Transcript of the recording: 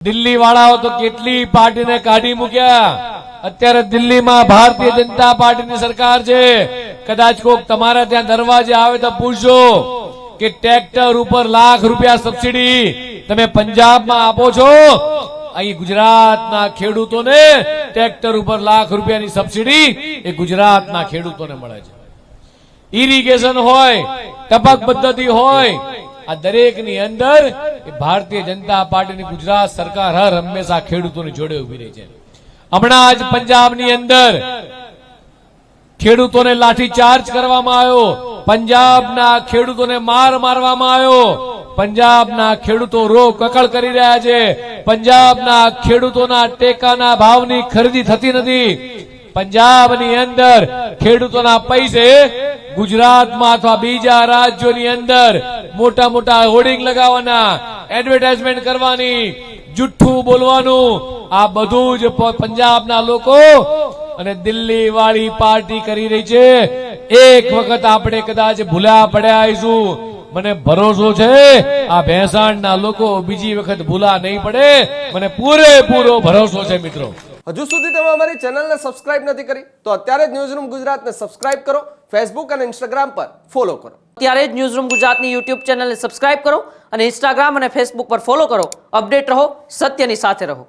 દિલ્હી વાળાઓ તો કેટલી પાર્ટીને કાઢી મૂક્યા। અત્યારે દિલ્હીમાં ભારતીય જનતા પાર્ટીની સરકાર છે। કદાચ કોક તમારા ત્યાં દરવાજે આવે તો પૂછજો કે ટ્રેક્ટર ઉપર લાખ રૂપિયા સબસિડી તમે પંજાબમાં આપો છો। અહીં ગુજરાતના ખેડૂતોને ટ્રેક્ટર ઉપર લાખ રૂપિયાની સબસિડી એ ગુજરાતના ખેડૂતોને મળે છે। ઇરિગેશન હોય, ટપક પદ્ધતિ હોય, આ દરેકની અંદર ભારતીય જનતા પાર્ટીની ગુજરાત સરકાર હર હંમેશા ખેડૂતોની જોડે ઉભી રહી છે। હમણાં જ પંજાબની અંદર ખેડૂતોને લાઠીચાર્જ કરવામાં આવ્યો, પંજાબના ખેડૂતોને માર મારવામાં આવ્યો। પંજાબના ખેડૂતો રો કકળ કરી રહ્યા છે। પંજાબના ખેડૂતોના ટેકાના ભાવની ખરીદી થતી નથી। પંજાબની અંદર ખેડૂતોના પૈસે ગુજરાતમાં અથવા બીજા રાજ્યોની અંદર મોટા મોટા હોર્ડિંગ લગાવવાના, એડવર્ટાઇઝમેન્ટ કરવાની, જુઠ્ઠું બોલવાનું, આ બધું જ પંજાબના લોકો અને દિલ્હી વાળી પાર્ટી કરી રહી છે। એક વખત આપણે કદાચ ભૂલા પડ્યા આવીશું, મને ભરોસો છે આ ભેંસાણના લોકો બીજી વખત ભૂલા નહીં પડે, મને પૂરેપૂરો ભરોસો છે। મિત્રો, હજુ સુધી તમે અમારી ચેનલને સબસ્ક્રાઇબ નથી કરી તો અત્યારે જ ન્યૂઝરૂમ ગુજરાતને સબસ્ક્રાઇબ કરો, ફેસબુક અને ઇન્સ્ટાગ્રામ પર ફોલો કરો। ત્યારે જ ન્યૂઝરૂમ ગુજરાતની યુટ્યુબ ચેનલને સબસ્ક્રાઇબ કરો અને ઇન્સ્ટાગ્રામ અને ફેસબુક પર ફોલો કરો। અપડેટ રહો, સત્યની સાથે રહો।